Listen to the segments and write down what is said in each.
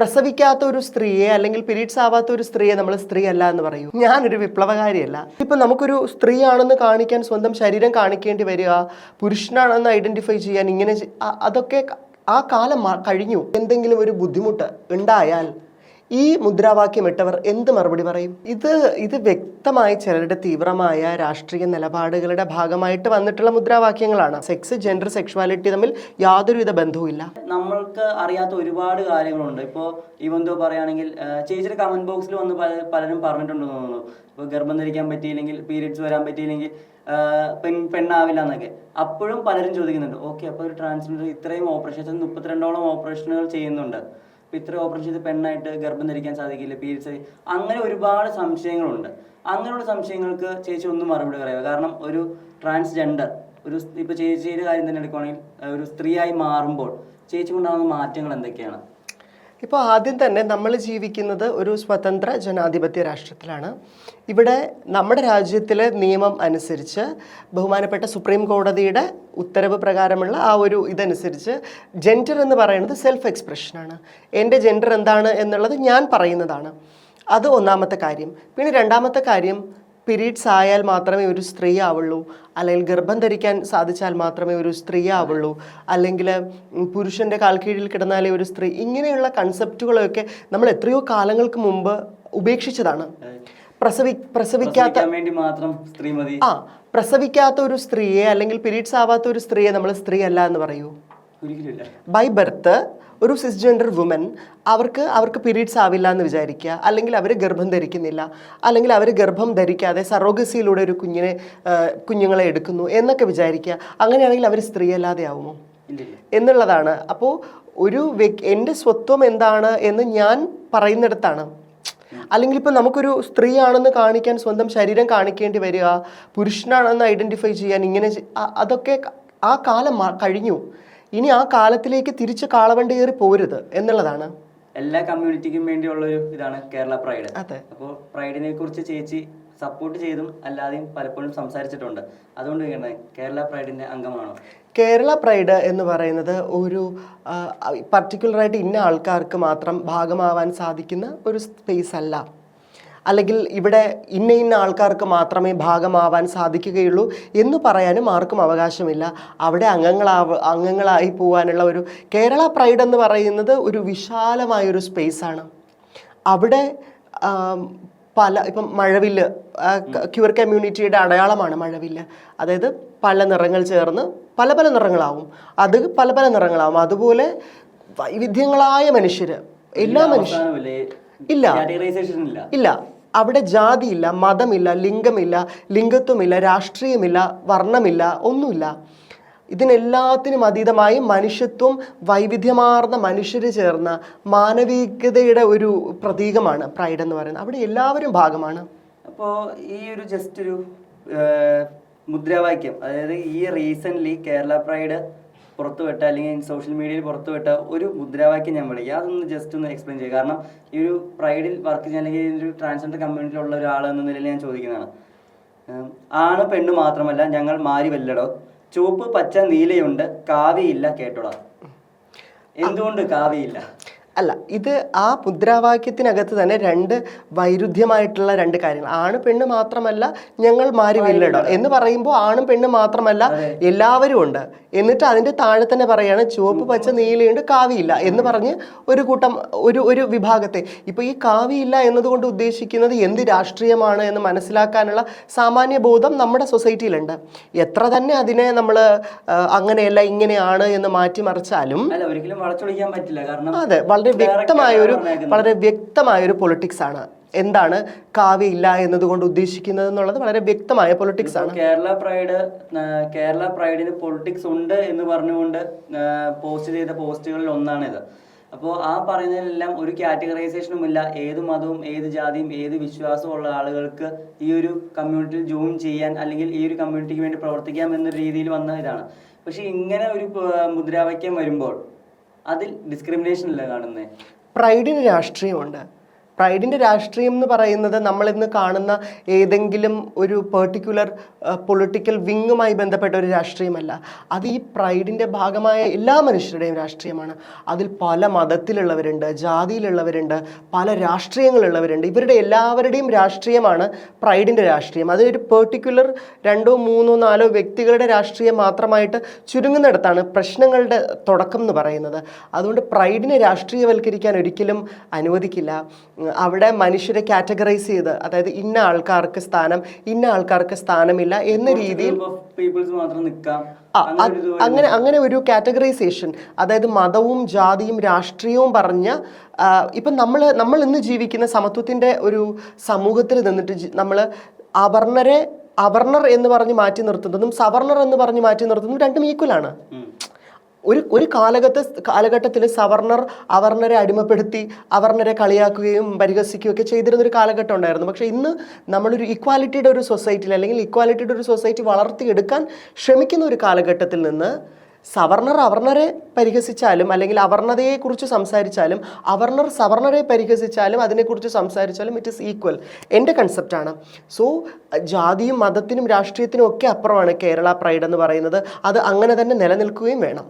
പ്രസവിക്കാത്ത ഒരു സ്ത്രീയെ അല്ലെങ്കിൽ പീരീഡ്സ് ആവാത്ത ഒരു സ്ത്രീയെ നമ്മൾ സ്ത്രീ അല്ല എന്ന് പറയൂ. ഞാനൊരു വിപ്ലവകാരിയല്ല. ഇപ്പം നമുക്കൊരു സ്ത്രീയാണെന്ന് കാണിക്കാൻ സ്വന്തം ശരീരം കാണിക്കേണ്ടി വരിക, പുരുഷനാണെന്ന് ഐഡന്റിഫൈ ചെയ്യാൻ ഇങ്ങനെ അതൊക്കെ ആ കാലം കഴിഞ്ഞു. എന്തെങ്കിലും ഒരു ബുദ്ധിമുട്ട് ഉണ്ടായാൽ ഈ മുദ്രാവാക്യം ഇട്ടവർ എന്ത് മറുപടി പറയും? ഇത് വ്യക്തമായി ചിലരുടെ തീവ്രമായ രാഷ്ട്രീയ നിലപാടുകളുടെ ഭാഗമായിട്ട് വന്നിട്ടുള്ള മുദ്രാവാക്യങ്ങളാണ്. സെക്സ്, ജെൻഡർ, സെക്ഷുവാലിറ്റി തമ്മിൽ യാതൊരുവിധ ബന്ധവുമില്ല. നമ്മൾക്ക് അറിയാത്ത ഒരുപാട് കാര്യങ്ങളുണ്ട്. ഇപ്പോൾ ഈവന്തോ പറയുകയാണെങ്കിൽ ചേച്ചിയുടെ കമന്റ് ബോക്സിൽ വന്ന് പലരും പറഞ്ഞിട്ടുണ്ടെന്ന് തോന്നുന്നു. ഇപ്പോൾ ഗർഭം ധരിക്കാൻ പറ്റിയില്ലെങ്കിൽ, പീരിയഡ്സ് വരാൻ പറ്റിയില്ലെങ്കിൽ പെണ്ണാവില്ല എന്നൊക്കെ. അപ്പോഴും പലരും ചോദിക്കുന്നുണ്ട്, ഓക്കെ അപ്പോൾ ഒരു ട്രാൻസ്ജെൻഡർ ഇത്രയും ഓപ്പറേഷൻ 32ഓളം ഓപ്പറേഷനുകൾ ചെയ്യുന്നുണ്ട്, ഇത്ര ഓപ്പറേഷൻ ചെയ്ത് പെണ്ണായിട്ട് ഗർഭം ധരിക്കാൻ സാധിക്കില്ല, പീരിയഡ്സ്, അങ്ങനെ ഒരുപാട് സംശയങ്ങളുണ്ട്. അങ്ങനെയുള്ള സംശയങ്ങൾക്ക് ചേച്ചി ഒന്നും മറുപടി പറയുക. കാരണം ഒരു ട്രാൻസ്ജെൻഡർ ഇപ്പൊ ചേച്ചിയുടെ കാര്യം തന്നെ എടുക്കുകയാണെങ്കിൽ ഒരു സ്ത്രീയായി മാറുമ്പോൾ ചേച്ചി കൊണ്ടാകുന്ന മാറ്റങ്ങൾ എന്തൊക്കെയാണ്? ഇപ്പോൾ ആദ്യം തന്നെ നമ്മൾ ജീവിക്കുന്നത് ഒരു സ്വതന്ത്ര ജനാധിപത്യ രാഷ്ട്രത്തിലാണ്. ഇവിടെ നമ്മുടെ രാജ്യത്തിലെ നിയമം അനുസരിച്ച് ബഹുമാനപ്പെട്ട സുപ്രീം കോടതിയുടെ ഉത്തരവ് പ്രകാരമുള്ള ആ ഒരു ഇതനുസരിച്ച് ജെൻഡർ എന്ന് പറയുന്നത് സെൽഫ് എക്സ്പ്രഷനാണ്. എൻ്റെ ജെൻഡർ എന്താണ് എന്നുള്ളത് ഞാൻ പറയുന്നതാണ്. അത് ഒന്നാമത്തെ കാര്യം. പിന്നെ രണ്ടാമത്തെ കാര്യം, പീരീഡ്സ് ആയാൽ മാത്രമേ ഒരു സ്ത്രീ ആവുള്ളൂ, അല്ലെങ്കിൽ ഗർഭം ധരിക്കാൻ സാധിച്ചാൽ മാത്രമേ ഒരു സ്ത്രീ ആവുള്ളൂ, അല്ലെങ്കിൽ പുരുഷൻ്റെ കാൽക്കീഴിൽ കിടന്നാലേ ഒരു സ്ത്രീ, ഇങ്ങനെയുള്ള കൺസെപ്റ്റുകളൊക്കെ നമ്മൾ എത്രയോ കാലങ്ങൾക്ക് മുമ്പ് ഉപേക്ഷിച്ചതാണ്. പ്രസവിക്കാത്ത ഒരു സ്ത്രീയെ അല്ലെങ്കിൽ പീരീഡ്സ് ആവാത്ത ഒരു സ്ത്രീയെ നമ്മൾ സ്ത്രീ അല്ല എന്ന് പറയൂ? ബൈ ബർത്ത് ഒരു സിസ്ജെൻഡർ വുമൻ അവർക്ക് പീരീഡ്സ് ആവില്ല എന്ന് വിചാരിക്കുക, അല്ലെങ്കിൽ അവർ ഗർഭം ധരിക്കുന്നില്ല, അല്ലെങ്കിൽ അവർ ഗർഭം ധരിക്കാതെ സറോഗസിയിലൂടെ ഒരു കുഞ്ഞുങ്ങളെ എടുക്കുന്നു എന്നൊക്കെ വിചാരിക്കുക. അങ്ങനെയാണെങ്കിൽ അവർ സ്ത്രീ അല്ലാതെ ആവുമോ എന്നുള്ളതാണ്. അപ്പോൾ എൻ്റെ സ്വത്വം എന്താണ് എന്ന് ഞാൻ പറയുന്നിടത്താണ്. അല്ലെങ്കിൽ ഇപ്പം നമുക്കൊരു സ്ത്രീയാണെന്ന് കാണിക്കാൻ സ്വന്തം ശരീരം കാണിക്കേണ്ടി വരിക, പുരുഷനാണെന്ന് ഐഡന്റിഫൈ ചെയ്യാൻ ഇങ്ങനെ അതൊക്കെ ആ കാലം കഴിഞ്ഞു. ഇനി ആ കാലത്തിലേക്ക് തിരിച്ച് കാളവണ്ടി കയറി പോരുത് എന്നുള്ളതാണ്. എല്ലാ കമ്മ്യൂണിറ്റിക്കും വേണ്ടിയുള്ള ഒരു ഇതാണ് കേരള പ്രൈഡ്. അപ്പോൾ പ്രൈഡിനെ കുറിച്ച് ചേച്ചി സപ്പോർട്ട് ചെയ്തും അല്ലാതെയും പലപ്പോഴും സംസാരിച്ചിട്ടുണ്ട്. അതുകൊണ്ട് കേരള പ്രൈഡിന്റെ അംഗമാണോ? കേരള പ്രൈഡ് എന്ന് പറയുന്നത് ഒരു പർട്ടിക്കുലറായിട്ട് ഇന്ന ആൾക്കാർക്ക് മാത്രം ഭാഗമാവാൻ സാധിക്കുന്ന ഒരു സ്പേസ് അല്ല. അല്ലെങ്കിൽ ഇവിടെ ഇന്ന ആൾക്കാർക്ക് മാത്രമേ ഭാഗമാവാൻ സാധിക്കുകയുള്ളൂ എന്ന് പറയാനും ആർക്കും അവകാശമില്ല. അവിടെ അംഗങ്ങളായി പോകാനുള്ള ഒരു കേരള പ്രൈഡ് എന്ന് പറയുന്നത് ഒരു വിശാലമായൊരു സ്പേസാണ്. അവിടെ ഇപ്പം മഴവില്ല് ക്യൂർ കമ്മ്യൂണിറ്റിയുടെ അടയാളമാണ് മഴവില്ല്. അതായത് പല നിറങ്ങൾ ചേർന്ന് പല പല നിറങ്ങളാവും, അത് പല പല നിറങ്ങളാവും. അതുപോലെ വൈവിധ്യങ്ങളായ മനുഷ്യര്, എല്ലാ മനുഷ്യരും ഇല്ല. അവിടെ ജാതിയില്ല, മതമില്ല, ലിംഗമില്ല, ലിംഗത്വമില്ല, രാഷ്ട്രീയമില്ല, വർണ്ണമില്ല, ഒന്നുമില്ല. ഇതിനെല്ലാത്തിനും അതീതമായി മനുഷ്യത്വം, വൈവിധ്യമാർന്ന മനുഷ്യർ ചേർന്ന മാനവികതയുടെ ഒരു പ്രതീകമാണ് പ്രൈഡ് എന്ന് പറയുന്നത്. അവിടെ എല്ലാവരും ഭാഗമാണ്. അപ്പോൾ ഈ ഒരു ജസ്റ്റ് ഒരു മുദ്രാവാക്യം, അതായത് ഈ റീസെൻ്റ്ലി കേരള പ്രൈഡ് പുറത്തുവിട്ട അല്ലെങ്കിൽ സോഷ്യൽ മീഡിയയിൽ പുറത്തുവിട്ട ഒരു മുദ്രാവാക്യം ഞാൻ വിളിക്കുക, അതൊന്ന് ജസ്റ്റ് ഒന്ന് എക്സ്പ്ലെയിൻ ചെയ്യുക. കാരണം ഈ ഒരു പ്രൈഡിൽ വർക്ക് ചെയ്യാൻ അല്ലെങ്കിൽ ഒരു ട്രാൻസ്ജെൻഡർ കമ്മ്യൂണിറ്റിയിലുള്ള ഒരാൾ എന്ന നിലയിൽ ഞാൻ ചോദിക്കുന്നതാണ്. ആണ് പെണ്ണ് മാത്രമല്ല ഞങ്ങൾ മാരി വല്ലടോ, ചുവപ്പ് പച്ച നീലയുണ്ട്, കാവിയില്ല കേട്ടോടാ. എന്തുകൊണ്ട് കാവിയില്ല? അല്ല, ഇത് ആ മുദ്രാവാക്യത്തിനകത്ത് തന്നെ രണ്ട് വൈരുദ്ധ്യമായിട്ടുള്ള രണ്ട് കാര്യങ്ങൾ. ആണ് പെണ്ണ് മാത്രമല്ല ഞങ്ങൾ മാരിവില്ലടോ എന്ന് പറയുമ്പോൾ ആണും പെണ്ണ് മാത്രമല്ല എല്ലാവരും ഉണ്ട്. എന്നിട്ട് അതിൻ്റെ താഴെ തന്നെ പറയാണ് ചുവപ്പ് പച്ച നീലയുണ്ട്, കാവിയില്ല എന്ന് പറഞ്ഞ് ഒരു കൂട്ടം ഒരു വിഭാഗത്തെ. ഇപ്പോൾ ഈ കാവിയില്ല എന്നതുകൊണ്ട് ഉദ്ദേശിക്കുന്നത് എന്ത് രാഷ്ട്രീയമാണ് എന്ന് മനസ്സിലാക്കാനുള്ള സാമാന്യ ബോധം നമ്മുടെ സൊസൈറ്റിയിലുണ്ട്. എത്ര തന്നെ അതിനെ നമ്മൾ അങ്ങനെയല്ല ഇങ്ങനെയാണ് എന്ന് മാറ്റിമറിച്ചാലും അതെ, വളരെ വ്യക്തമായൊരു പൊളിറ്റിക്സ് ആണ്. എന്താണ് കാവിയില്ല എന്നതുകൊണ്ട് ഉദ്ദേശിക്കുന്നത് എന്നുള്ളത് വളരെ വ്യക്തമായ പൊളിറ്റിക്സ് ആണ്. കേരള പ്രൈഡിന് പൊളിറ്റിക്സ് ഉണ്ട് എന്ന് പറഞ്ഞുകൊണ്ട് പോസ്റ്റ് ചെയ്ത പോസ്റ്റുകളിൽ ഒന്നാണിത്. അപ്പോൾ ആ പറയുന്നതിലെല്ലാം ഒരു കാറ്റഗറൈസേഷനും ഇല്ല. ഏത് മതവും ഏത് ജാതിയും ഏത് വിശ്വാസവും ഉള്ള ആളുകൾക്ക് ഈ ഒരു കമ്മ്യൂണിറ്റിയിൽ ജോയിൻ ചെയ്യാൻ അല്ലെങ്കിൽ ഈ ഒരു കമ്മ്യൂണിറ്റിക്ക് വേണ്ടി പ്രവർത്തിക്കാം എന്ന രീതിയിൽ വന്ന ഇതാണ്. പക്ഷെ ഇങ്ങനെ ഒരു മുദ്രാവാക്യം വരുമ്പോൾ അതിൽ ഡിസ്ക്രിമിനേഷൻ അല്ല കാണുന്നത്. പ്രൈഡിന് രാഷ്ട്രീയമുണ്ട്. പ്രൈഡിൻ്റെ രാഷ്ട്രീയം എന്ന് പറയുന്നത് നമ്മളിന്ന് കാണുന്ന ഏതെങ്കിലും ഒരു പെർട്ടിക്കുലർ പൊളിറ്റിക്കൽ വിങ്ങുമായി ബന്ധപ്പെട്ട ഒരു രാഷ്ട്രീയമല്ല. അത് ഈ പ്രൈഡിൻ്റെ ഭാഗമായ എല്ലാ മനുഷ്യരുടെയും രാഷ്ട്രീയമാണ്. അതിൽ പല മതത്തിലുള്ളവരുണ്ട്, ജാതിയിലുള്ളവരുണ്ട്, പല രാഷ്ട്രീയങ്ങളുള്ളവരുണ്ട്. ഇവരുടെ എല്ലാവരുടെയും രാഷ്ട്രീയമാണ് പ്രൈഡിൻ്റെ രാഷ്ട്രീയം. അതൊരു പെർട്ടിക്കുലർ 2, 3, 4 വ്യക്തികളുടെ രാഷ്ട്രീയം മാത്രമായിട്ട് ചുരുങ്ങുന്നിടത്താണ് പ്രശ്നങ്ങളുടെ തുടക്കം എന്ന് പറയുന്നത്. അതുകൊണ്ട് പ്രൈഡിനെ രാഷ്ട്രീയവൽക്കരിക്കാൻ ഒരിക്കലും അനുവദിക്കില്ല. അവിടെ മനുഷ്യരെ കാറ്റഗറൈസ് ചെയ്ത്, അതായത് ഇന്ന ആൾക്കാർക്ക് സ്ഥാനം, ഇന്ന ആൾക്കാർക്ക് സ്ഥാനമില്ല എന്ന രീതിയിൽ അങ്ങനെ ഒരു കാറ്റഗറൈസേഷൻ, അതായത് മതവും ജാതിയും രാഷ്ട്രീയവും പറഞ്ഞ ഇപ്പം നമ്മൾ ഇന്ന് ജീവിക്കുന്ന സമത്വത്തിൻ്റെ ഒരു സമൂഹത്തിൽ നിന്നിട്ട് നമ്മൾ അവർണർ എന്ന് പറഞ്ഞ് മാറ്റി നിർത്തുന്നതും സവർണർ എന്ന് പറഞ്ഞ് മാറ്റി നിർത്തുന്നതും രണ്ടും ഈക്വലാണ്. ഒരു കാലഘട്ടത്തിൽ സവർണർ അവർണരെ അടിമപ്പെടുത്തി അവർണരെ കളിയാക്കുകയും പരിഹസിക്കുകയും ഒക്കെ ചെയ്തിരുന്നൊരു കാലഘട്ടം ഉണ്ടായിരുന്നു. പക്ഷേ ഇന്ന് നമ്മളൊരു ഇക്വാലിറ്റിയുടെ ഒരു സൊസൈറ്റിയിൽ, അല്ലെങ്കിൽ ഇക്വാലിറ്റിയുടെ ഒരു സൊസൈറ്റി വളർത്തിയെടുക്കാൻ ശ്രമിക്കുന്ന ഒരു കാലഘട്ടത്തിൽ നിന്ന് സവർണർ അവർണരെ പരിഹസിച്ചാലും, അല്ലെങ്കിൽ അവർണതയെക്കുറിച്ച് സംസാരിച്ചാലും, അവർണർ സവർണരെ പരിഹസിച്ചാലും, അതിനെക്കുറിച്ച് സംസാരിച്ചാലും ഇറ്റ് ഈസ് ഈക്വൽ. എൻ്റെ കൺസെപ്റ്റാണ്. സോ ജാതിയും മതത്തിനും രാഷ്ട്രീയത്തിനും ഒക്കെ അപ്പുറമാണ് കേരള പ്രൈഡ് എന്ന് പറയുന്നത്. അത് അങ്ങനെ തന്നെ നിലനിൽക്കുകയും വേണം.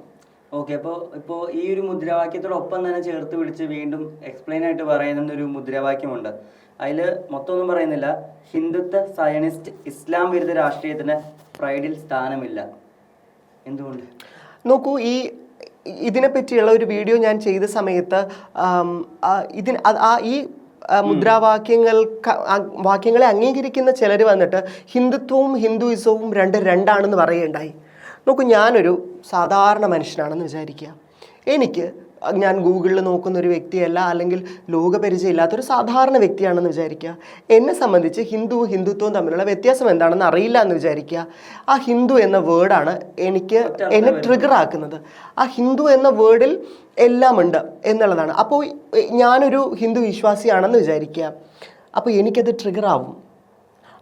ഓക്കെ, ഇപ്പോൾ ഈ ഒരു മുദ്രാവാക്യത്തോടൊപ്പം തന്നെ ചേർത്ത് പിടിച്ച് വീണ്ടും എക്സ്പ്ലെയിൻ ആയിട്ട് പറയുന്ന ഒരു മുദ്രാവാക്യമുണ്ട്. അതിൽ മൊത്തമൊന്നും പറയുന്നില്ല. ഹിന്ദുത്വ, സയനിസ്റ്റ്, ഇസ്ലാം വിരുദ്ധ രാഷ്ട്രീയത്തിന് പ്രൈഡിൽ സ്ഥാനമില്ല. എന്തുകൊണ്ട്? നോക്കൂ, ഇതിനെപ്പറ്റിയുള്ള ഒരു വീഡിയോ ഞാൻ ചെയ്ത സമയത്ത് ഈ വാക്യങ്ങളെ അംഗീകരിക്കുന്ന ചിലർ വന്നിട്ട് ഹിന്ദുത്വവും ഹിന്ദുയിസവും രണ്ടാണെന്ന് പറയുകയുണ്ടായി. നോക്കൂ, ഞാനൊരു സാധാരണ മനുഷ്യനാണെന്ന് വിചാരിക്കുക. ഞാൻ ഗൂഗിളിൽ നോക്കുന്ന ഒരു വ്യക്തിയല്ല, അല്ലെങ്കിൽ ലോകപരിചയമില്ലാത്തൊരു സാധാരണ വ്യക്തിയാണെന്ന് വിചാരിക്കുക. എന്നെ സംബന്ധിച്ച് ഹിന്ദുത്വവും തമ്മിലുള്ള വ്യത്യാസം എന്താണെന്ന് അറിയില്ല എന്ന് വിചാരിക്കുക. ആ ഹിന്ദു എന്ന വേർഡാണ് എന്നെ ട്രിഗർ ആക്കുന്നത്. ആ ഹിന്ദു എന്ന വേർഡിൽ എല്ലാം ഉണ്ട് എന്നുള്ളതാണ്. അപ്പോൾ ഞാനൊരു ഹിന്ദു വിശ്വാസിയാണെന്ന് വിചാരിക്കുക. അപ്പോൾ എനിക്കത് ട്രിഗർ ആവും.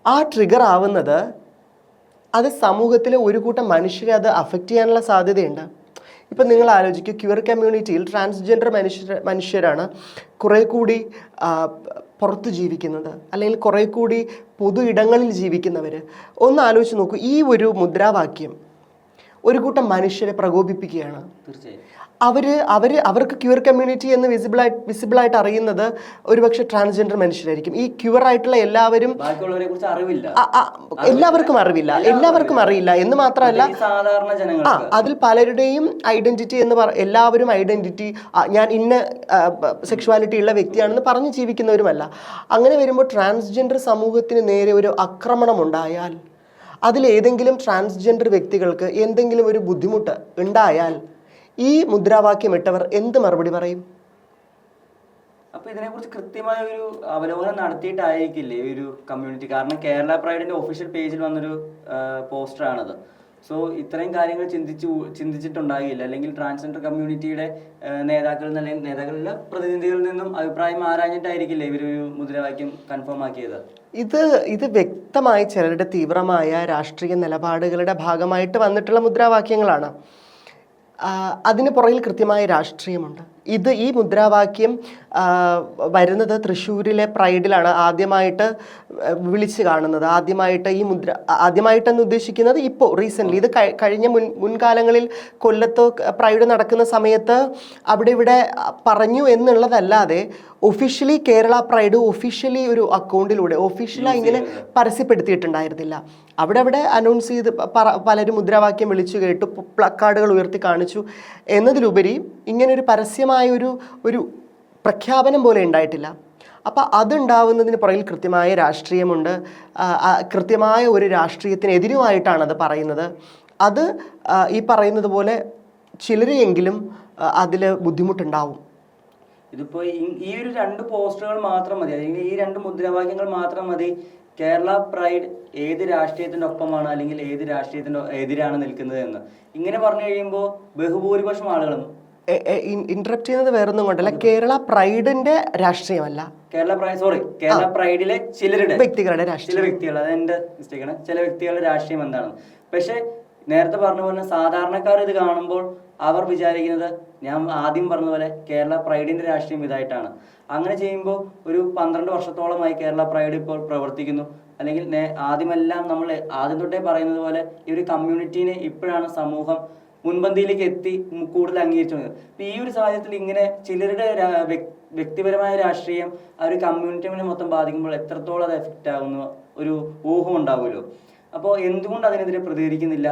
ആ ട്രിഗർ ആവുന്നത് അത് സമൂഹത്തിലെ ഒരു കൂട്ടം മനുഷ്യരെ അത് അഫക്റ്റ് ചെയ്യാനുള്ള സാധ്യതയുണ്ട്. ഇപ്പം നിങ്ങൾ ആലോചിക്കുക, ക്യൂർ കമ്മ്യൂണിറ്റിയിൽ ട്രാൻസ്ജെൻഡർ മനുഷ്യരാണ് കുറേ കൂടി പുറത്ത് ജീവിക്കുന്നത്, അല്ലെങ്കിൽ കുറേ കൂടി പൊതു ഇടങ്ങളിൽ ജീവിക്കുന്നവർ. ഒന്ന് ആലോചിച്ച് നോക്കൂ, ഈ ഒരു മുദ്രാവാക്യം ഒരു കൂട്ടം മനുഷ്യരെ പ്രകോപിപ്പിക്കുകയാണ്. തീർച്ചയായും അവർക്ക് ക്യൂർ കമ്മ്യൂണിറ്റി എന്ന് വിസിബിളായിട്ട് അറിയുന്നത് ഒരുപക്ഷെ ട്രാൻസ്ജെൻഡർ മനുഷ്യരായിരിക്കും. ഈ ക്യൂർ ആയിട്ടുള്ള എല്ലാവരും എല്ലാവർക്കും അറിയില്ല എന്ന് മാത്രമല്ല, അതിൽ പലരുടെയും ഐഡന്റിറ്റി എല്ലാവരും ഐഡന്റിറ്റി ഞാൻ ഇന്ന സെക്ഷുവാലിറ്റി ഉള്ള വ്യക്തിയാണെന്ന് പറഞ്ഞ് ജീവിക്കുന്നവരുമല്ല. അങ്ങനെ വരുമ്പോൾ ട്രാൻസ്ജെൻഡർ സമൂഹത്തിന് നേരെ ഒരു ആക്രമണം ഉണ്ടായാൽ, അതിലേതെങ്കിലും ട്രാൻസ്ജെൻഡർ വ്യക്തികൾക്ക് എന്തെങ്കിലും ഒരു ബുദ്ധിമുട്ട് ഉണ്ടായാൽ ഈ മുദ്രാവാക്യം ഇട്ടവർ എന്ത് മറുപടി പറയും? അപ്പൊ ഇതിനെക്കുറിച്ച് കൃത്യമായ ഒരു അവലോകനം നടത്തിയിട്ടായിരിക്കില്ലേ ഈ ഒരു കമ്മ്യൂണിറ്റി? കാരണം കേരള പ്രൈഡിന്റെ ഒഫീഷ്യൽ പേജിൽ വന്നൊരു പോസ്റ്ററാണത്. സോ ഇത്രയും കാര്യങ്ങൾ ചിന്തിച്ചിട്ടുണ്ടാകില്ല, അല്ലെങ്കിൽ ട്രാൻസ്ജെൻഡർ കമ്മ്യൂണിറ്റിയുടെ നേതാക്കളിലെ പ്രതിനിധികളിൽ നിന്നും അഭിപ്രായം ആരാഞ്ഞിട്ടായിരിക്കില്ലേ ഇവരൊരു മുദ്രാവാക്യം കൺഫേം ആക്കിയത്? ഇത് വ്യക്തമായി ചിലരുടെ തീവ്രമായ രാഷ്ട്രീയ നിലപാടുകളുടെ ഭാഗമായിട്ട് വന്നിട്ടുള്ള മുദ്രാവാക്യങ്ങളാണ്. അതിന് പുറകിൽ കൃത്യമായ രാഷ്ട്രീയമുണ്ട്. ഈ മുദ്രാവാക്യം വരുന്നത് തൃശ്ശൂരിലെ പ്രൈഡിലാണ് ആദ്യമായിട്ട് വിളിച്ച് കാണുന്നത്. ആദ്യമായിട്ടെന്ന് ഉദ്ദേശിക്കുന്നത് ഇപ്പോൾ റീസെൻ്റ്ലി, ഇത് കഴിഞ്ഞ മുൻകാലങ്ങളിൽ കൊല്ലത്ത് പ്രൈഡ് നടക്കുന്ന സമയത്ത് അവിടെ ഇവിടെ പറഞ്ഞു എന്നുള്ളതല്ലാതെ ഒഫീഷ്യലി കേരള പ്രൈഡ് ഒഫീഷ്യലി ഒരു അക്കൗണ്ടിലൂടെ ഒഫീഷ്യലായി ഇങ്ങനെ പരസ്യപ്പെടുത്തിയിട്ടുണ്ടായിരുന്നില്ല. അവിടെ അനൗൺസ് ചെയ്ത് പലരും മുദ്രാവാക്യം വിളിച്ചു കേട്ടു, പ്ലക്കാർഡുകൾ ഉയർത്തി കാണിച്ചു എന്നതിലുപരി ഇങ്ങനൊരു പരസ്യമായ ഒരു പ്രഖ്യാപനം പോലെ ഉണ്ടായിട്ടില്ല. അപ്പോൾ അതുണ്ടാവുന്നതിന് പുറകിൽ കൃത്യമായ രാഷ്ട്രീയമുണ്ട്. കൃത്യമായ ഒരു രാഷ്ട്രീയത്തിനെതിരുമായിട്ടാണ് അത് പറയുന്നത്. അത് ഈ പറയുന്നത് പോലെ ചിലരെയെങ്കിലും അതിൽ ബുദ്ധിമുട്ടുണ്ടാവും. ഇതിപ്പോ ഈ ഒരു 2 പോസ്റ്ററുകൾ മാത്രം മതി, അല്ലെങ്കിൽ ഈ 2 മുദ്രാവാക്യങ്ങൾ മാത്രം മതി കേരള പ്രൈഡ് ഏത് രാഷ്ട്രീയത്തിന്റെ ഒപ്പമാണ്, അല്ലെങ്കിൽ ഏത് രാഷ്ട്രീയത്തിന്റെ എതിരാണ് നിൽക്കുന്നത് എന്ന് ഇങ്ങനെ പറഞ്ഞു കഴിയുമ്പോൾ ബഹുഭൂരിപക്ഷം ആളുകളും ഇന്ററപ്റ്റ് ചെയ്യുന്നത് വേറൊന്നും കൊണ്ടല്ല, കേരള പ്രൈഡിന്റെ രാഷ്ട്രീയമല്ല, കേരള പ്രൈഡിലെ ചിലരുടെ വ്യക്തികളുടെ രാഷ്ട്രീയം, ചില വ്യക്തികൾ, അതെന്റെ മിസ്റ്റേക്കാണ്, ചില വ്യക്തികളുടെ രാഷ്ട്രീയം എന്താണ്. പക്ഷെ നേരത്തെ പറഞ്ഞ പോലെ സാധാരണക്കാർ ഇത് കാണുമ്പോൾ അവർ വിചാരിക്കുന്നത് ഞാൻ ആദ്യം പറഞ്ഞതുപോലെ കേരള പ്രൈഡിന്റെ രാഷ്ട്രീയം ഇതായിട്ടാണ്. അങ്ങനെ ചെയ്യുമ്പോൾ ഒരു 12 വർഷത്തോളമായി കേരള പ്രൈഡ് ഇപ്പോൾ പ്രവർത്തിക്കുന്നു. അല്ലെങ്കിൽ ആദ്യമെല്ലാം നമ്മൾ ആദ്യം തൊട്ടേ പറയുന്നത് പോലെ ഈ ഒരു കമ്മ്യൂണിറ്റീനെ ഇപ്പോഴാണ് സമൂഹം മുൻപന്തിയിലേക്ക് എത്തി കൂടുതൽ അംഗീകരിച്ചു വന്നത്. അപ്പൊ ഈ ഒരു സാഹചര്യത്തിൽ ഇങ്ങനെ ചിലരുടെ വ്യക്തിപരമായ രാഷ്ട്രീയം ആ ഒരു കമ്മ്യൂണിറ്റിയെ മൊത്തം ബാധിക്കുമ്പോൾ എത്രത്തോളം അത് എഫക്റ്റ് ആകുന്നു ഒരു ഊഹം ഉണ്ടാവുമല്ലോ. അപ്പോൾ എന്തുകൊണ്ട് അതിനെതിരെ പ്രതികരിക്കുന്നില്ല?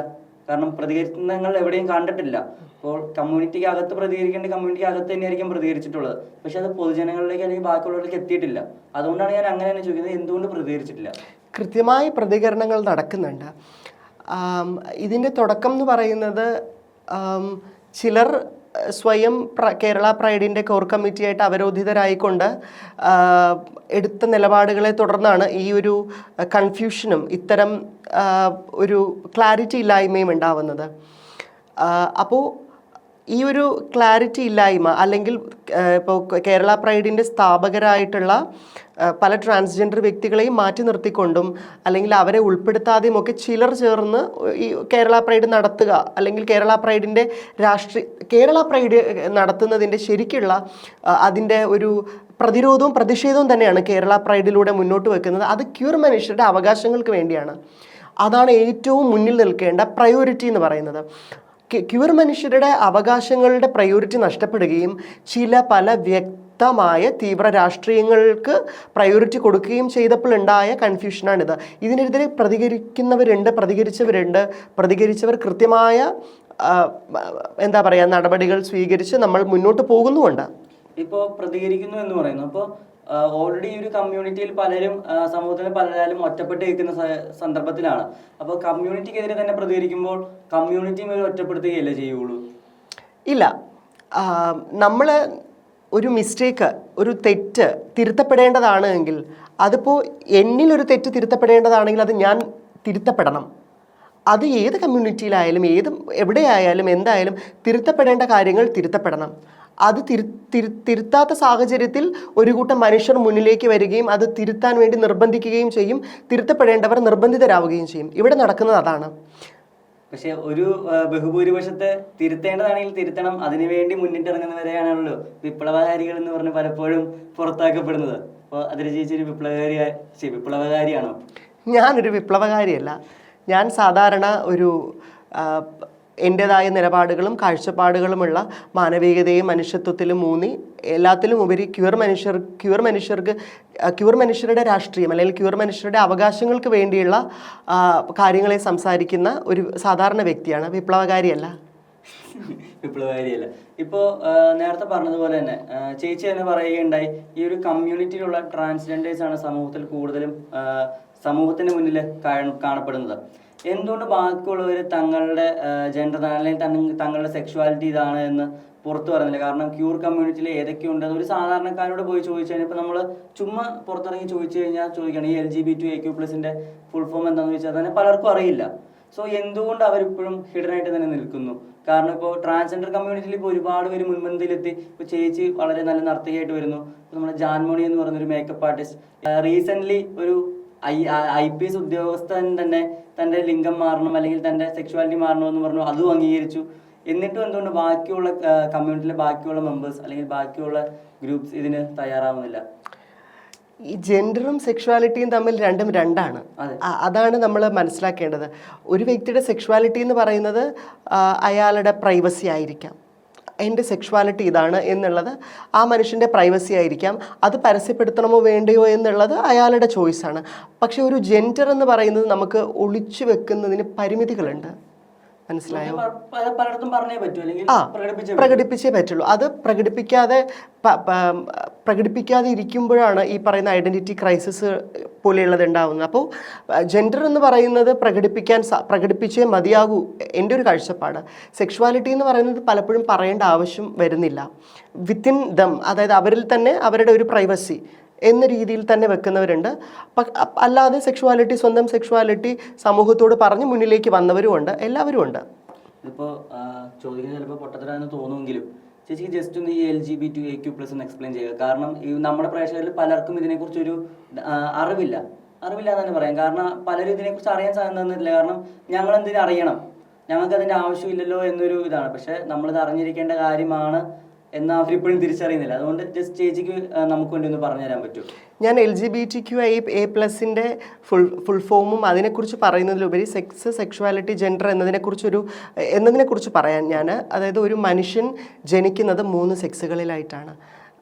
കാരണം പ്രതികരണങ്ങൾ എവിടെയും കണ്ടിട്ടില്ല. അപ്പോൾ കമ്മ്യൂണിറ്റിക്ക് അകത്ത് പ്രതികരിക്കേണ്ട കമ്മ്യൂണിറ്റിക്ക് അകത്ത് തന്നെയായിരിക്കും പ്രതികരിച്ചിട്ടുള്ളത്. പക്ഷെ അത് പൊതുജനങ്ങളിലേക്ക് അല്ലെങ്കിൽ ബാക്കിയുള്ളവരിലേക്ക് എത്തിയിട്ടില്ല. അതുകൊണ്ടാണ് ഞാൻ അങ്ങനെ തന്നെ ചോദിക്കുന്നത്, എന്തുകൊണ്ട് പ്രതികരിച്ചിട്ടില്ല? കൃത്യമായ പ്രതികരണങ്ങൾ നടക്കുന്നുണ്ട്. ഇതിൻ്റെ തുടക്കം എന്ന് പറയുന്നത് ചിലർ സ്വയം കേരള പ്രൈഡിൻ്റെ കോർ കമ്മിറ്റിയായിട്ട് അവരോധിതരായിക്കൊണ്ട് എടുത്ത നിലപാടുകളെ തുടർന്നാണ് ഈ ഒരു കൺഫ്യൂഷനും ഇത്തരം ഒരു ക്ലാരിറ്റി ഇല്ലായ്മയും ഉണ്ടാവുന്നത്. അപ്പോൾ ഈ ഒരു ക്ലാരിറ്റി ഇല്ലായ്മ അല്ലെങ്കിൽ ഇപ്പോൾ കേരള പ്രൈഡിൻ്റെ സ്ഥാപകരായിട്ടുള്ള പല ട്രാൻസ്ജെൻഡർ വ്യക്തികളെയും മാറ്റി നിർത്തിക്കൊണ്ടും അല്ലെങ്കിൽ അവരെ ഉൾപ്പെടുത്താതെയും ഒക്കെ ചിലർ ചേർന്ന് ഈ കേരള പ്രൈഡ് നടത്തുക അല്ലെങ്കിൽ കേരള പ്രൈഡിൻ്റെ കേരള പ്രൈഡ് നടത്തുന്നതിൻ്റെ ശരിക്കുള്ള അതിൻ്റെ ഒരു പ്രതിരോധവും പ്രതിഷേധവും തന്നെയാണ് കേരള പ്രൈഡിലൂടെ മുന്നോട്ട് വെക്കുന്നത്. അത് ക്യൂർ മനുഷ്യരുടെ അവകാശങ്ങൾക്ക് വേണ്ടിയാണ്. അതാണ് ഏറ്റവും മുന്നിൽ നിൽക്കേണ്ട പ്രയോറിറ്റി എന്ന് പറയുന്നത്. ക്യൂർ മനുഷ്യരുടെ അവകാശങ്ങളുടെ പ്രയോറിറ്റി നഷ്ടപ്പെടുകയും പല വ്യക്തമായ തീവ്ര രാഷ്ട്രീയങ്ങൾക്ക് പ്രയോറിറ്റി കൊടുക്കുകയും ചെയ്തപ്പോൾ ഉണ്ടായ കൺഫ്യൂഷനാണിത്. ഇതിനെതിരെ പ്രതികരിച്ചവർ കൃത്യമായ എന്താ പറയുക നടപടികൾ സ്വീകരിച്ച് നമ്മൾ മുന്നോട്ട് പോകുന്നുമുണ്ട്. ഇപ്പോൾ പ്രതികരിക്കുന്നു എന്ന് പറയുന്നു. അപ്പോൾ ഓൾറെഡി ഒരു കമ്മ്യൂണിറ്റിയിൽ പലരും സമൂഹത്തിൽ പലരാലും ഒറ്റപ്പെട്ട് നിൽക്കുന്ന സന്ദർഭത്തിലാണ്. അപ്പോൾ കമ്മ്യൂണിറ്റിക്കെതിരെ തന്നെ പ്രതികരിക്കുമ്പോൾ കമ്മ്യൂണിറ്റിയും ഒരു ഒറ്റപ്പെടുത്തുകയല്ലേ ചെയ്യുള്ളൂ? ഇല്ല, നമ്മൾ ഒരു മിസ്റ്റേക്ക്, ഒരു തെറ്റ് തിരുത്തപ്പെടേണ്ടതാണ് എങ്കിൽ അതിപ്പോൾ എന്നിലൊരു തെറ്റ് തിരുത്തപ്പെടേണ്ടതാണെങ്കിൽ അത് ഞാൻ തിരുത്തപ്പെടണം. അത് ഏത് കമ്മ്യൂണിറ്റിയിലായാലും എവിടെയായാലും എന്തായാലും തിരുത്തപ്പെടേണ്ട കാര്യങ്ങൾ തിരുത്തപ്പെടണം. അത് തിരുത്താത്ത സാഹചര്യത്തിൽ ഒരു കൂട്ടം മനുഷ്യർ മുന്നിലേക്ക് വരികയും അത് തിരുത്താൻ വേണ്ടി നിർബന്ധിക്കുകയും ചെയ്യും. തിരുത്തപ്പെടേണ്ടവർ നിർബന്ധിതരാവുകയും ചെയ്യും. ഇവിടെ നടക്കുന്നത് അതാണ്. പക്ഷെ ഒരു ബഹുഭൂരിപക്ഷത്തെ തിരുത്തേണ്ടതാണെങ്കിൽ തിരുത്തണം, അതിനുവേണ്ടി മുന്നിട്ടിറങ്ങുന്നവരെയാണല്ലോ വിപ്ലവകാരികൾ എന്ന് പറഞ്ഞ് പലപ്പോഴും പുറത്താക്കപ്പെടുന്നത്. അപ്പോൾ അതിൽ ചേച്ചൊരു വിപ്ലവകാരിയാണോ? ഞാനൊരു വിപ്ലവകാരിയല്ല. ഞാൻ സാധാരണ ഒരു എൻ്റെതായ നിലപാടുകളും കാഴ്ചപ്പാടുകളുമുള്ള മാനവികതയും മനുഷ്യത്വത്തിലും ഊന്നി എല്ലാത്തിലും ഉപരി ക്യൂർ മനുഷ്യരുടെ രാഷ്ട്രീയം അല്ലെങ്കിൽ ക്യൂർ മനുഷ്യരുടെ അവകാശങ്ങൾക്ക് വേണ്ടിയുള്ള കാര്യങ്ങളെ സംസാരിക്കുന്ന ഒരു സാധാരണ വ്യക്തിയാണ്. വിപ്ലവകാരിയല്ല. ഇപ്പോൾ നേരത്തെ പറഞ്ഞതുപോലെ തന്നെ ചേച്ചി തന്നെ പറയുകയുണ്ടായി, ഈ ഒരു കമ്മ്യൂണിറ്റിയിലുള്ള ട്രാൻസ്ജെൻഡേഴ്സ് ആണ് സമൂഹത്തിൽ കൂടുതലും സമൂഹത്തിന് മുന്നിൽ കാണപ്പെടുന്നത്. എന്തുകൊണ്ട് ബാക്കിയുള്ളവർ തങ്ങളുടെ ജെൻഡർ അല്ലെങ്കിൽ തങ്ങളുടെ സെക്ഷുവാലിറ്റി ഇതാണ് എന്ന് പുറത്തു പറയുന്നില്ല? കാരണം ക്യൂർ കമ്മ്യൂണിറ്റിയിൽ ഏതൊക്കെയുണ്ടെന്ന് ഒരു സാധാരണക്കാരോട് പോയി ചോദിച്ചു കഴിഞ്ഞാൽ, ഇപ്പോൾ നമ്മൾ ചുമ്മാ പുറത്തിറങ്ങി ചോദിച്ചു കഴിഞ്ഞാൽ ചോദിക്കണം ഈ LGBTQ+ന്റെ ഫുൾ ഫോം എന്താണെന്ന് ചോദിച്ചാൽ തന്നെ പലർക്കും അറിയില്ല. സോ എന്തുകൊണ്ട് അവരിപ്പോഴും ഹിഡൻ ആയിട്ട് തന്നെ നിൽക്കുന്നു? കാരണം ഇപ്പോൾ ട്രാൻസ്ജെൻഡർ കമ്മ്യൂണിറ്റിയിൽ ഇപ്പോൾ ഒരുപാട് പേര് മുൻപന്തിയിലെത്തി. ഇപ്പോൾ ചേച്ചി വളരെ നല്ല നർത്തകിയായിട്ട് വരുന്നു. ഇപ്പോൾ നമ്മുടെ ജാൻമണി എന്ന് പറയുന്നൊരു മേക്കപ്പ് ആർട്ടിസ്റ്റ് റീസെൻ്റ്ലി ഒരു IPS ഉദ്യോഗസ്ഥൻ തന്നെ തൻ്റെ ലിംഗം മാറണം അല്ലെങ്കിൽ തൻ്റെ സെക്ഷുവാലിറ്റി മാറണമെന്ന് പറഞ്ഞു, അതും അംഗീകരിച്ചു. എന്നിട്ടും എന്തുകൊണ്ട് ബാക്കിയുള്ള കമ്മ്യൂണിറ്റിയിലെ ബാക്കിയുള്ള മെമ്പേഴ്സ് അല്ലെങ്കിൽ ബാക്കിയുള്ള ഗ്രൂപ്പ്സ് ഇതിന് തയ്യാറാവുന്നില്ല? ഈ ജെൻഡറും സെക്ഷുവാലിറ്റിയും തമ്മിൽ രണ്ടാണ്. അതാണ് നമ്മൾ മനസ്സിലാക്കേണ്ടത്. ഒരു വ്യക്തിയുടെ സെക്ഷുവാലിറ്റി എന്ന് പറയുന്നത് അയാളുടെ പ്രൈവസി ആയിരിക്കാം. എൻ്റെ സെക്ഷുവാലിറ്റി ഇതാണ് എന്നുള്ളത് ആ മനുഷ്യൻ്റെ പ്രൈവസി ആയിരിക്കാം. അത് പരസ്യപ്പെടുത്തണമോ വേണ്ടയോ എന്നുള്ളത് അയാളുടെ ചോയ്സാണ്. പക്ഷെ ഒരു ജെൻഡർ എന്ന് പറയുന്നത് നമുക്ക് ഒളിച്ചു വെക്കുന്നതിന് പരിമിതികളുണ്ട്. മനസ്സിലായോ? പ്രകടിപ്പിച്ചേ പറ്റുള്ളൂ. അത് പ്രകടിപ്പിക്കാതെ ഇരിക്കുമ്പോഴാണ് ഈ പറയുന്ന ഐഡന്റിറ്റി ക്രൈസിസ് പോലെയുള്ളത് ഉണ്ടാവുന്നത്. അപ്പോൾ ജെൻഡർ എന്ന് പറയുന്നത് പ്രകടിപ്പിച്ചേ മതിയാകൂ എൻ്റെ ഒരു കാഴ്ചപ്പാട്. സെക്ഷുവാലിറ്റി എന്ന് പറയുന്നത് പലപ്പോഴും പറയേണ്ട ആവശ്യം വരുന്നില്ല. വിത്തിൻ ദം, അതായത് അവരിൽ തന്നെ അവരുടെ ഒരു പ്രൈവസി എന്ന രീതിയിൽ തന്നെ വെക്കുന്നവരുണ്ട്. അല്ലാതെ സ്വന്തം സെക്ഷുവാലിറ്റി സമൂഹത്തോട് പറഞ്ഞ് മുന്നിലേക്ക് വന്നവരും ഉണ്ട്. എല്ലാവരും ഉണ്ട്. ഇപ്പോൾ ചോദിക്കുന്നത് ചിലപ്പോൾ പൊട്ടത്തരാന്ന് തോന്നുമെങ്കിലും ചേച്ചിക്ക് ജസ്റ്റ് ഒന്ന് ഈ LGBTQ+ എന്ന് എക്സ്പ്ലെയിൻ ചെയ്യുക. കാരണം ഈ നമ്മുടെ പ്രേക്ഷകരിൽ പലർക്കും ഇതിനെക്കുറിച്ചൊരു അറിവില്ല എന്ന് തന്നെ പറയാം. കാരണം പലരും ഇതിനെക്കുറിച്ച് അറിയാൻ സാധ്യതയില്ല. കാരണം ഞങ്ങൾ എന്തിനും അറിയണം, ഞങ്ങൾക്ക് അതിൻ്റെ ആവശ്യമില്ലല്ലോ എന്നൊരു ഇതാണ്. പക്ഷെ നമ്മളിത് അറിഞ്ഞിരിക്കേണ്ട കാര്യമാണ് എന്ന് അവരിപ്പോഴും തിരിച്ചറിയുന്നില്ല. അതുകൊണ്ട് ജസ്റ്റ് ചേച്ചിക്ക് നമുക്ക് വേണ്ടി ഒന്ന് പറഞ്ഞു തരാൻ പറ്റുമോ? ഞാൻ LGBTQIA+ന്റെ ഫുൾ ഫോമും അതിനെക്കുറിച്ച് പറയുന്നതിലുപരി സെക്സ്, സെക്ഷുവാലിറ്റി, ജെൻഡർ എന്നതിനെക്കുറിച്ച് പറയാൻ ഞാൻ, അതായത് ഒരു മനുഷ്യൻ ജനിക്കുന്നത് 3 സെക്സുകളിലായിട്ടാണ്.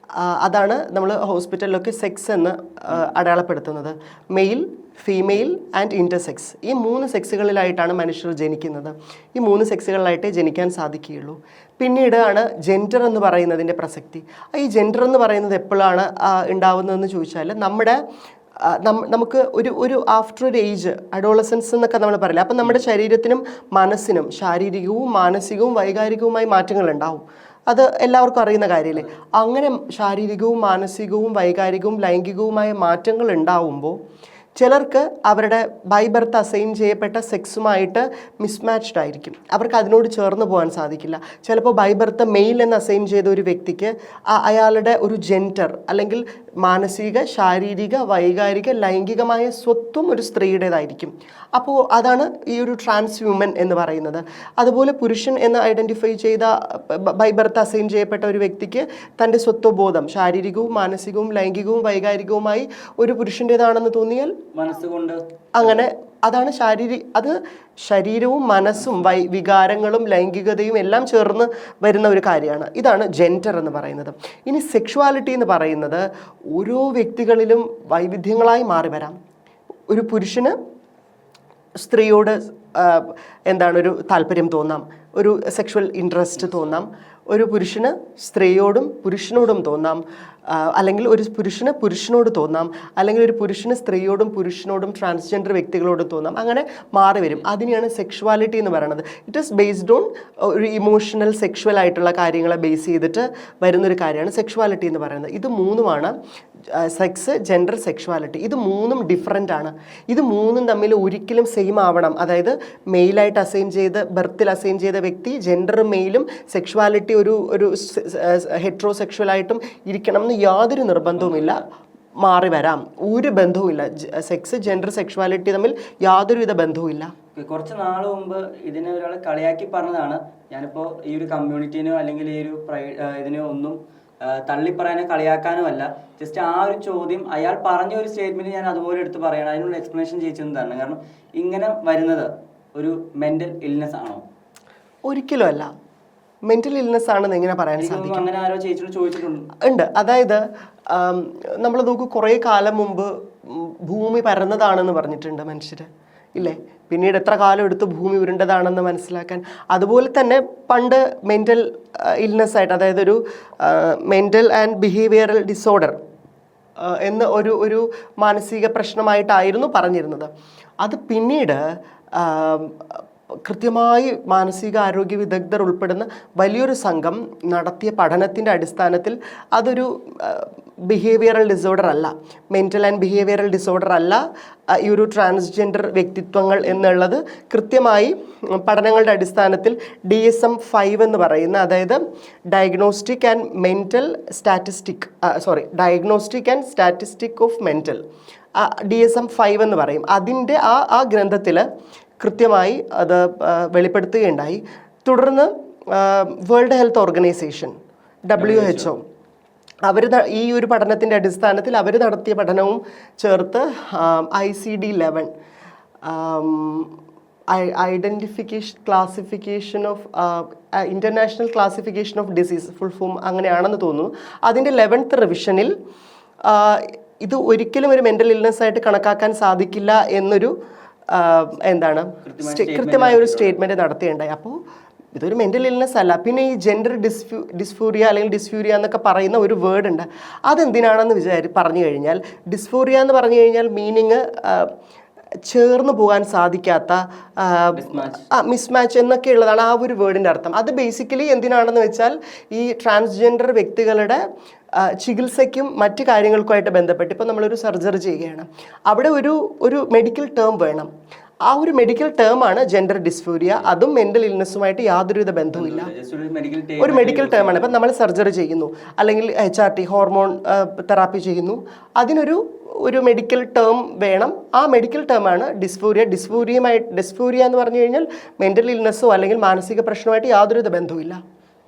അതാണ് നമ്മൾ ഹോസ്പിറ്റലിലൊക്കെ സെക്സ് എന്ന് അടയാളപ്പെടുത്തുന്നത്. Male, female and intersex. ഈ 3 സെക്സുകളിലായിട്ടാണ് മനുഷ്യർ ജനിക്കുന്നത്. ഈ 3 സെക്സുകളിലായിട്ടേ ജനിക്കാൻ സാധിക്കുകയുള്ളൂ. പിന്നീടാണ് ജെൻഡർ എന്ന് പറയുന്നതിൻ്റെ പ്രസക്തി. ഈ ജെൻഡർ എന്ന് പറയുന്നത് എപ്പോഴാണ് ഉണ്ടാവുന്നതെന്ന് ചോദിച്ചാൽ നമുക്ക് ഒരു ആഫ്റ്റർ ഒരു ഏജ്, അഡോളസൻസ് എന്നൊക്കെ നമ്മൾ പറയില്ല. അപ്പം നമ്മുടെ ശരീരത്തിനും മനസ്സിനും ശാരീരികവും മാനസികവും വൈകാരികവുമായി മാറ്റങ്ങൾ ഉണ്ടാവും. അത് എല്ലാവർക്കും അറിയുന്ന കാര്യമല്ലേ. അങ്ങനെ ശാരീരികവും മാനസികവും വൈകാരികവും ലൈംഗികവുമായ മാറ്റങ്ങൾ ഉണ്ടാവുമ്പോൾ ചിലർക്ക് അവരുടെ ബൈ ബർത്ത് അസൈൻ ചെയ്യപ്പെട്ട സെക്സുമായിട്ട് മിസ്മാച്ച്ഡ് ആയിരിക്കും. അവർക്ക് അതിനോട് ചേർന്ന് പോകാൻ സാധിക്കില്ല. ചിലപ്പോൾ ബൈ ബർത്ത് മെയിൽ എന്ന് അസൈൻ ചെയ്ത ഒരു വ്യക്തിക്ക് അയാളുടെ ഒരു ജെൻഡർ അല്ലെങ്കിൽ മാനസിക, ശാരീരിക, വൈകാരിക, ലൈംഗികമായ സ്വത്വം ഒരു സ്ത്രീയുടേതായിരിക്കും. അപ്പോൾ അതാണ് ഈ ഒരു ട്രാൻസ് ഹ്യൂമൻ എന്ന് പറയുന്നത്. അതുപോലെ പുരുഷൻ എന്ന് ഐഡൻറ്റിഫൈ ചെയ്ത ബൈ ബർത്ത് അസൈൻ ചെയ്യപ്പെട്ട ഒരു വ്യക്തിക്ക് തൻ്റെ സ്വത്വബോധം ശാരീരികവും മാനസികവും ലൈംഗികവും വൈകാരികവുമായി ഒരു പുരുഷൻ്റേതാണെന്ന് തോന്നിയാൽ മനസ്സുകൊണ്ട് അങ്ങനെ അതാണ് അത് ശരീരവും മനസ്സും വികാരങ്ങളും ലൈംഗികതയും എല്ലാം ചേർന്ന് വരുന്ന ഒരു കാര്യമാണ്. ഇതാണ് ജെൻഡർ എന്ന് പറയുന്നത്. ഇനി സെക്ഷുവാലിറ്റി എന്ന് പറയുന്നത് ഓരോ വ്യക്തികളിലും വൈവിധ്യങ്ങളായി മാറി വരാം. ഒരു പുരുഷന് സ്ത്രീയോട് ഒരു താല്പര്യം തോന്നാം, ഒരു സെക്ഷുവൽ ഇൻട്രസ്റ്റ് തോന്നാം. ഒരു പുരുഷന് സ്ത്രീയോടും പുരുഷനോടും തോന്നാം, അല്ലെങ്കിൽ ഒരു പുരുഷന് പുരുഷനോട് തോന്നാം, അല്ലെങ്കിൽ ഒരു പുരുഷന് സ്ത്രീയോടും പുരുഷനോടും ട്രാൻസ്ജെൻഡർ വ്യക്തികളോടും തോന്നാം. അങ്ങനെ മാറി വരും. അതിനെയാണ് സെക്ഷുവാലിറ്റി എന്ന് പറയുന്നത്. ഇറ്റ് ഈസ് ബേസ്ഡ് ഓൺ ഒരു ഇമോഷണൽ സെക്ഷുവൽ ആയിട്ടുള്ള കാര്യങ്ങളെ ബേസ് ചെയ്തിട്ട് വരുന്നൊരു കാര്യമാണ് സെക്ഷുവാലിറ്റി എന്ന് പറയുന്നത്. ഇത് മൂന്നുമാണ് സെക്സ്, ജെൻഡർ, സെക്ഷുവാലിറ്റി. ഇത് മൂന്നും ഡിഫറെൻ്റ് ആണ്. ഇത് മൂന്നും തമ്മിൽ ഒരിക്കലും സെയിം ആവണം. അതായത് മെയിലായിട്ട് അസൈൻ ചെയ്ത് ബർത്തിൽ അസൈൻ ചെയ്ത വ്യക്തി ജെൻഡറും മെയിലും സെക്ഷുവാലിറ്റി ഒരു ഹെട്രോസെക്ഷുവലായിട്ടും ഇരിക്കണം എന്ന് യാതൊരു നിർബന്ധവുമില്ല. മാറി വരാം, ഒരു ബന്ധവുമില്ല. സെക്സ്, ജെൻഡർ, സെക്ഷുവാലിറ്റി തമ്മിൽ യാതൊരുവിധ ബന്ധവുമില്ല. കുറച്ച് നാൾ മുമ്പ് ഇതിനെ ഒരാൾ കളിയാക്കി പറഞ്ഞതാണ്. ഞാനിപ്പോൾ ഈ ഒരു കമ്മ്യൂണിറ്റീനോ അല്ലെങ്കിൽ ഈ ഒരു ഇതിനോ ഒന്നും തള്ളിപ്പറയാനോ കളിയാക്കാനോ അല്ല. ജസ്റ്റ് ആ ഒരു ചോദ്യം അയാൾ പറഞ്ഞ ഒരു സ്റ്റേറ്റ്മെന്റ് ഞാൻ അതുപോലെ എടുത്ത് പറയണം. അതിനുള്ള എക്സ്പ്ലനേഷൻ ചെയ്യിച്ചതാണ്. കാരണം ഇങ്ങനെ വരുന്നത് ഒരു മെന്റൽ ഇൽനെസ് ആണോ? ഒരിക്കലും അല്ല. മെന്റൽ ഇൽനെസ് ആണെന്ന് എങ്ങനെ പറയാൻ സാധിക്കും? അങ്ങനെ ആരോ ചേച്ചിയോട് ചോദിച്ചിട്ടുണ്ട്. ഉണ്ട്. അതായത് നമ്മൾ നോക്കൂ, കുറേ കാലം മുമ്പ് ഭൂമി പരന്നതാണെന്ന് പറഞ്ഞിട്ടുണ്ട് മനുഷ്യർ, ഇല്ലേ? പിന്നീട് എത്ര കാലം എടുത്ത് ഭൂമി ഉരുണ്ടതാണെന്ന് മനസ്സിലാക്കാൻ. അതുപോലെ തന്നെ പണ്ട് മെൻ്റൽ ഇൽനെസ് ആയിട്ട്, അതായത് ഒരു മെൻ്റൽ ആൻഡ് ബിഹേവിയറൽ ഡിസോർഡർ എന്ന ഒരു മാനസിക പ്രശ്നമായിട്ടായിരുന്നു പറഞ്ഞിരുന്നത്. അത് പിന്നീട് കൃത്യമായി മാനസികാരോഗ്യ വിദഗ്ധർ ഉൾപ്പെടുന്ന വലിയൊരു സംഘം നടത്തിയ പഠനത്തിൻ്റെ അടിസ്ഥാനത്തിൽ അതൊരു ബിഹേവിയറൽ ഡിസോർഡർ അല്ല, മെൻ്റൽ ആൻഡ് ബിഹേവിയറൽ ഡിസോർഡർ അല്ല ഈ ഒരു ട്രാൻസ്ജെൻഡർ വ്യക്തിത്വങ്ങൾ എന്നുള്ളത് കൃത്യമായി പഠനങ്ങളുടെ അടിസ്ഥാനത്തിൽ DSM-5 എന്ന് പറയുന്ന, അതായത് diagnostic and statistic of mental, DSM-5 എന്ന് പറയും. അതിൻ്റെ ആ ഗ്രന്ഥത്തിൽ കൃത്യമായി അത് വെളിപ്പെടുത്തുകയുണ്ടായി. തുടർന്ന് വേൾഡ് ഹെൽത്ത് ഓർഗനൈസേഷൻ WHO അവർ ഈ ഒരു പഠനത്തിൻ്റെ അടിസ്ഥാനത്തിൽ അവർ നടത്തിയ പഠനവും ചേർത്ത് ICD-11 classification of international classification of disease, full form അങ്ങനെയാണെന്ന് തോന്നുന്നു. അതിൻ്റെ 11th റിവിഷനിൽ ഇത് ഒരിക്കലും ഒരു മെൻ്റൽ ഇൽനെസ് ആയിട്ട് കണക്കാക്കാൻ സാധിക്കില്ല എന്നൊരു കൃത്യമായ ഒരു സ്റ്റേറ്റ്മെൻറ്റ് നടത്തിയുണ്ടായി. അപ്പോൾ ഇതൊരു മെൻ്റൽ ഇൽനെസ് അല്ല. പിന്നെ ഈ ജെൻഡർ ഡിസ്ഫ്യൂരിയ അല്ലെങ്കിൽ ഡിസ്ഫ്യൂരിയ എന്നൊക്കെ പറയുന്ന ഒരു വേർഡ് ഉണ്ട്. അതെന്തിനാണെന്ന് പറഞ്ഞു കഴിഞ്ഞാൽ, ഡിസ്ഫോറിയ എന്ന് പറഞ്ഞു കഴിഞ്ഞാൽ മീനിങ് ചേർന്ന് പോകാൻ സാധിക്കാത്ത, മിസ്മാച്ച് എന്നൊക്കെ ഉള്ളതാണ് ആ ഒരു വേർഡിൻ്റെ അർത്ഥം. അത് ബേസിക്കലി എന്തിനാണെന്ന് വെച്ചാൽ ഈ ട്രാൻസ്ജെൻഡർ വ്യക്തികളുടെ ചികിത്സയ്ക്കും മറ്റു കാര്യങ്ങൾക്കുമായിട്ട് ബന്ധപ്പെട്ട് ഇപ്പോൾ നമ്മളൊരു സർജറി ചെയ്യുകയാണ്, അവിടെ ഒരു മെഡിക്കൽ ടേം വേണം. ആ ഒരു മെഡിക്കൽ ടേമാണ് ജെൻഡർ ഡിസ്ഫ്യൂരിയ. അതും മെൻ്റൽ ഇൽനെസ്സുമായിട്ട് യാതൊരുവിധ ബന്ധവുമില്ല. ഒരു മെഡിക്കൽ ടേമാണ്. ഇപ്പം നമ്മൾ സർജറി ചെയ്യുന്നു അല്ലെങ്കിൽ HRT ഹോർമോൺ തെറാപ്പി ചെയ്യുന്നു, അതിനൊരു ഒരു മെഡിക്കൽ ടേം വേണം. ആ മെഡിക്കൽ ടേമാണ് ഡിസ്ഫോറിയ. ഡിസ്ഫോറിയ എന്ന് പറഞ്ഞു കഴിഞ്ഞാൽ മെൻ്റൽ ഇൽനെസ്സോ അല്ലെങ്കിൽ മാനസിക പ്രശ്നമായിട്ട് യാതൊരു ബന്ധവുമില്ല.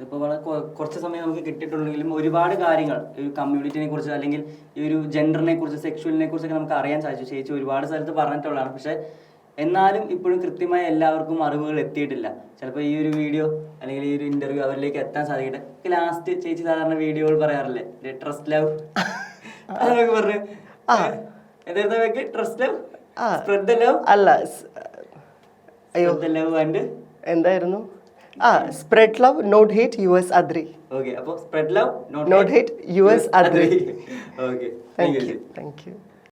ഇപ്പോൾ വളരെ കുറച്ച് സമയം നമുക്ക് കിട്ടിയിട്ടുണ്ടെങ്കിലും ഒരുപാട് കാര്യങ്ങൾ ഈ ഒരു കമ്മ്യൂണിറ്റിനെ കുറിച്ച് അല്ലെങ്കിൽ ഈ ഒരു ജെൻഡറിനെ കുറിച്ച് സെക്ഷുവലിനെ കുറിച്ചൊക്കെ നമുക്ക് അറിയാൻ സാധിച്ചു. ചേച്ചി ഒരുപാട് സ്ഥലത്ത് പറഞ്ഞിട്ടുള്ളതാണ്. പക്ഷേ എന്നാലും ഇപ്പോഴും കൃത്യമായ എല്ലാവർക്കും അറിവുകൾ എത്തിയിട്ടില്ല. ചിലപ്പോൾ ഈ ഒരു വീഡിയോ അല്ലെങ്കിൽ ഈ ഒരു ഇന്റർവ്യൂ അവരിലേക്ക് എത്താൻ സാധിക്കട്ടെ. ലാസ്റ്റ് ചേച്ചി സാധാരണ വീഡിയോകൾ പറയാറില്ലേ, ട്രസ്റ്റ് ലവ് അതൊക്കെ പറഞ്ഞു എന്തായിരുന്നു, trust love spread the love അല്ല, അയ്യോ ലവ് ആൻഡ് എന്തായിരുന്നു, spread love not hate US Adri. Okay, അപ്പോൾ spread love not hate US Adri. Okay, thank U.